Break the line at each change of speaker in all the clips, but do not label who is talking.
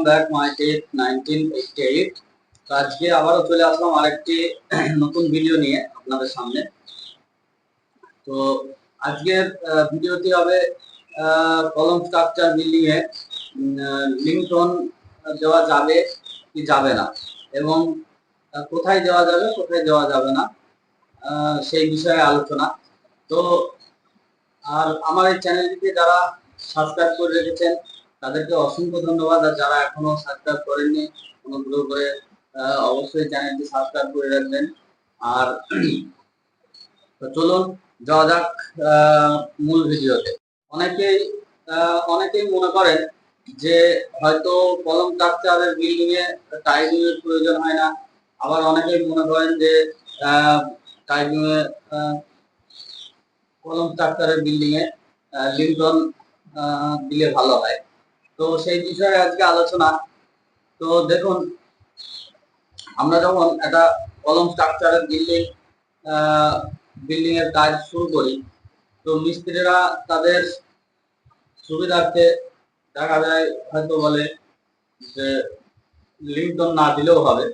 Back my take 1988। তো আজকে আবারও চলে আসলাম আরেকটি নতুন ভিডিও নিয়ে আপনাদের সামনে। তো আজকের ভিডিওটি হবে কলম স্ট্রাকচার বিল্ডিং এ লিংটন দেওয়া যাবে কি যাবে না, এবং কোথায় দেওয়া যাবে কোথায় দেওয়া যাবে না সেই বিষয়ে আলোচনা। তো আর আমার এই চ্যানেলটিকে যারা সাবস্ক্রাইব করে রেখেছেন তাদেরকে অসংখ্য ধন্যবাদ, আর যারা এখনো সাবস্ক্রাইব করেননি অনুগ্রহ করে অবশ্যই চ্যানেলটি সাবস্ক্রাইব করে রাখবেন। আর চলুন যাওয়া যাক মূল ভিডিওতে। অনেকেই অনেকেই মনে করেন যে হয়তো কলম স্ট্রাকচারের বিল্ডিং এ টাইলিং এর প্রয়োজন হয় না, আবার অনেকেই মনে করেন যে টাইলিং এ কলম স্ট্রাকচারের বিল্ডিং এ লিন্টন দিলে ভালো হয়। তো সেই বিষয়ে আজকে আলোচনা। তো দেখুন, আমরা যখন একটা কলম স্ট্রাকচারের বিল্ডিং এর কাজ শুরু করি, তো মিস্ত্রিরা তাদের সুবিধার্থে দেখা যায় হয়তো বলে যে লিন্টন না দিলেও হবে,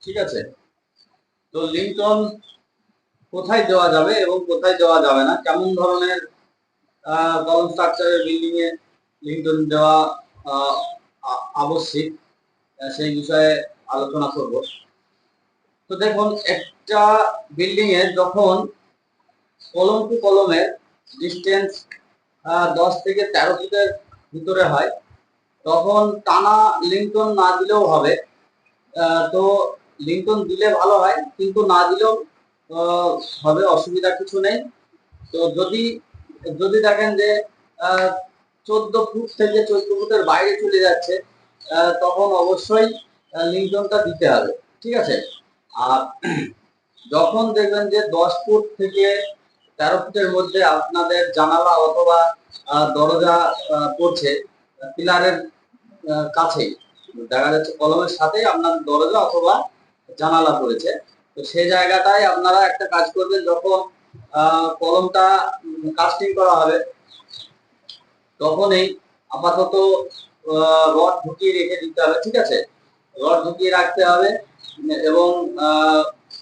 ঠিক আছে। তো লিন্টন কোথায় দেওয়া যাবে এবং কোথায় দেওয়া যাবে না, কেমন ধরনের কলম স্ট্রাকচারের বিল্ডিং এ লিন্টন দেওয়া আবশ্যিক, সেই বিষয়ে আলোচনা করব। তো দেখুন, একটা বিল্ডিং এ যখন কলম টু কলমের ডিস্টেন্স 10 থেকে 13 ফুটের ভিতরে হয়, তখন টানা লিন্টন না দিলেও হবে। তো লিন্টন দিলে ভালো হয়, কিন্তু না দিলেও হবে, অসুবিধা কিছু নেই। তো যদি যদি দেখেন যে 14 ফুট থেকে 14 ফুটের বাইরে চলে যাচ্ছে, তখন অবশ্যই লিন্টনটা দিতে হবে, ঠিক আছে। আর যখন দেখবেন যে 10 ফুট থেকে 13 ফুটের মধ্যে আপনাদের জানালা অথবা দরজা পড়ছে পিলারের কাছেই, দেখা যাচ্ছে কলমের সাথেই আপনার দরজা অথবা জানালা পড়েছে, তো সেই জায়গাটায় আপনারা একটা কাজ করবেন। যখন কলমটা কাস্টিং করা হবে, তখনই আপাতত রড ঢুকিয়ে রেখে দিতে হবে, ঠিক আছে। রড ঢুকিয়ে রাখতে হবে এবং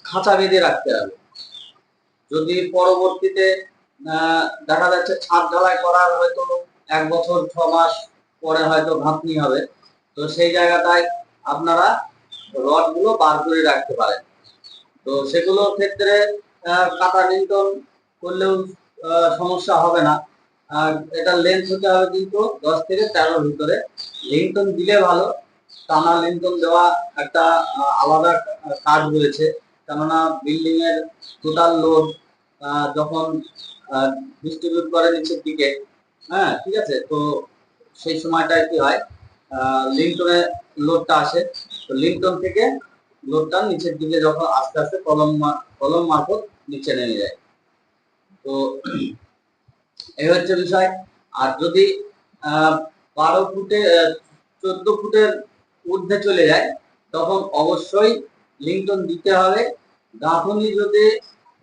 খাঁচা বেঁধে রাখতে হবে। যদি পরবর্তীতে দেখা যাচ্ছে ছাদ ঢালাই করার হয়তো 1 বছর 6 মাস পরে হয়তো গাঁথনি হবে, তো সেই জায়গাটায় আপনারা রড গুলো বার করে রাখতে পারেন। তো সেগুলোর ক্ষেত্রে কাটা লিন্টন করলেও সমস্যা হবে না। আর এটা লেন্থ হতে হবে কিন্তু 10 থেকে 13 ভিতরে। লিন্টন দিলে ভালো, টানা লিন্টন দেওয়া একটা আলাদা কাজ রয়েছে, কেননা বিল্ডিং এর টোটাল লোড যখন ডিস্ট্রিবিউট করে নিচের দিকে, হ্যাঁ ঠিক আছে, তো সেই সময়টায় কি হয়, লিন্টনের লোডটা আসে, তো লিন্টন থেকে লোডটা নিচের দিকে যখন আস্তে আস্তে কলম মারফত নিচে নেমে যায়। তো এই হচ্ছে বিষয়। আর যদি 12 ফুটে 14 ফুটের ঊর্ধ্বে চলে যায়, তখন অবশ্যই লিন্টন দিতে হবে। গাঁথনি যদি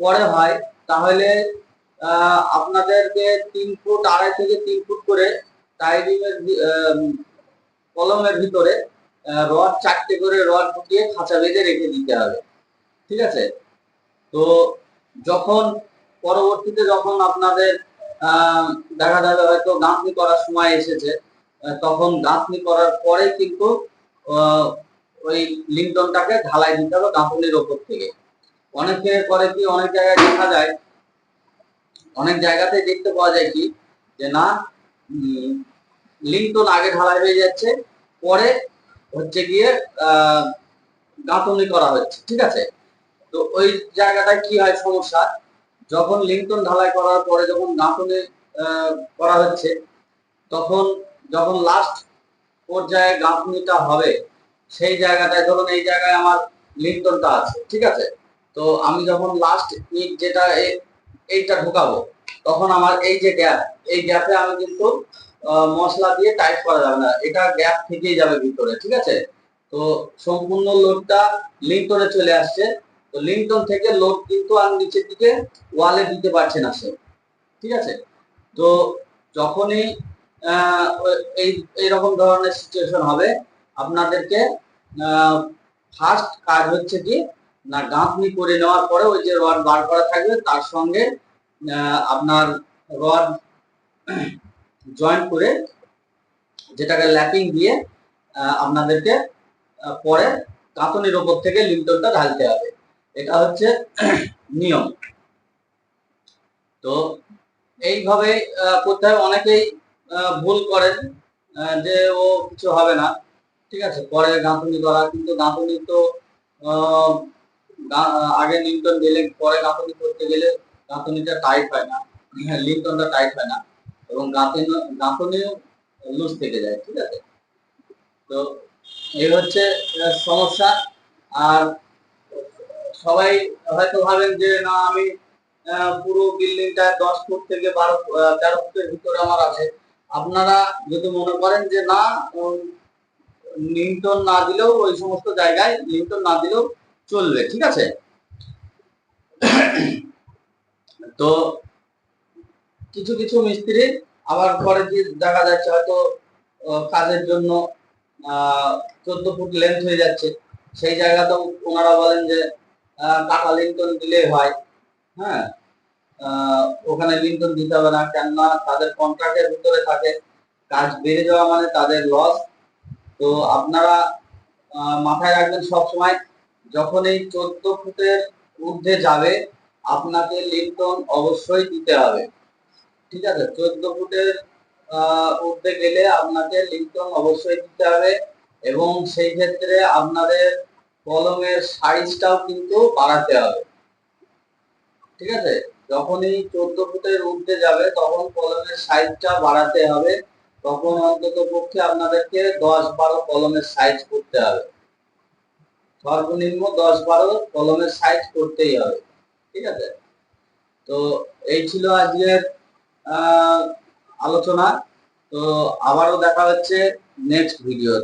পরে হয়, তাহলে আপনাদেরকে 3 ফুট 2.5 থেকে 3 ফুট করে টাইলিং এর কলমের ভিতরে রড 4টে করে রড ঢুকিয়ে খাঁচা বেঁধে রেখে দিতে হবে, ঠিক আছে। তো যখন পরবর্তীতে যখন আপনাদের দেখা যাবে হয়তো গাঁথনি করার সময় এসেছে, তখন গাঁথনি করার পরে কিন্তু ওই লিন্টনটাকে ঢালাই দিতে হবে গাঁথনির ওপর থেকে। অনেকে করে কি, অনেক জায়গায় দেখা যায়, অনেক জায়গাতে দেখতে পাওয়া যায় কি যে না, লিন্টন আগে ঢালাই হয়ে যাচ্ছে, পরে হচ্ছে গিয়ে গাঁথনি করা হচ্ছে, ঠিক আছে। তো ওই জায়গাটায় কি হয় সমস্যা, যখন লিন্টন ঢালাই করার পরে যখন গাঁথনি করা হচ্ছে, তখন যখন লাস্ট পর্যায়ে গাঁথনিটা হবে, সেই জায়গাটায় ধরুন এই জায়গায় আমার লিন্টনটা আছে, ঠিক আছে। তো আমি যখন লাস্ট ইট যেটা এইটা ঢুকাবো, তখন আমার এই যে গ্যাপ, এই গ্যাপে আমি কিন্তু মশলা দিয়ে টাইট করা যাবে না, এটা গ্যাপ থেকেই যাবে ভিতরে, ঠিক আছে। তো সম্পূর্ণ লোডটা লিন্টনে চলে আসছে, তো লিন্টন থেকে লোড কিন্তু আর নিচের দিকে ওয়ালে দিতে পারছে না সে, ঠিক আছে। তো যখনই এই এইরকম ধরনের সিচুয়েশন হবে। আপনাদেরকে ফার্স্ট কাজ হচ্ছে কি না, গাঁথনি করে নেওয়ার পরে ওই যে রড বার করা থাকবে তার সঙ্গে আপনার রড জয়েন করে, যেটাকে ল্যাপিং দিয়ে আপনাদেরকে পরে গাঁথনির ওপর থেকে লিন্টনটা ঢালতে হবে। এটা হচ্ছে নিয়ম। তো এইভাবে করতে হবে। অনেকেই ভুল করেন যে ও কিছু হবে না, ঠিক আছে, পরে গাঁথনি করা, কিন্তু গাঁথনি তো আগে লিন্টন দিলে পরে গাঁথনি করতে গেলে গাঁথনিটা টাইট হয় না, লিন্টনটা টাইট হয় না, এবং গাঁথনিও লুজ থেকে যায়, ঠিক আছে। তো এই হচ্ছে সমস্যা। আর সবাই হয়তো ভাবেন যে না আমি পুরো বিল্ডিংটা 10 ফুট থেকে 13 ফুটের ভিতরে আমার আছে। আপনারা যদি মনে করেন যে না লিন্টন না দিলেও ওই সমস্ত জায়গায় লিন্টন না দিলেও চলবে, ঠিক আছে। তো কিছু কিছু মিস্ত্রি আবার পরে যে দেখা যাচ্ছে হয়তো কাজের জন্য 14 ফুট লেন্থ হয়ে যাচ্ছে, সেই জায়গাতেও ওনারা বলেন যে টাকা লিন্টন দিলেই হয়। হ্যাঁ, ওখানে লিন্টন দিতে হবে না, কেননা তাদের কন্ট্রাক্টের ভিতরে থাকে, কাজ বেড়ে যাওয়া মানে তাদের লস। তো আপনারা মাথায় রাখবেন সবসময়, যখন এই 14 ফুটের ঊর্ধ্বে যাবে আপনাকে লিন্টন অবশ্যই দিতে হবে, ঠিক আছে। 14 ফুটের ঊর্ধ্বে গেলে আপনাকে লিন্টন অবশ্যই দিতে হবে, এবং সেই ক্ষেত্রে আপনাদের কলমের সাইজটাও কিন্তু বাড়াতে হবে, ঠিক আছে। যখনই 14 ফুটের ঊর্ধ্বে যাবে তখন কলমের সাইজটা বাড়াতে হবে, তখন অন্তত পক্ষে আপনাদেরকে 10-12 কলমের সাইজ করতে হবে, সর্বনিম্ন 10-12 কলমের সাইজ করতেই হবে, ঠিক আছে। তো এই ছিল আজকের আলোচনা। তো আবারও দেখা হচ্ছে নেক্সট ভিডিওতে।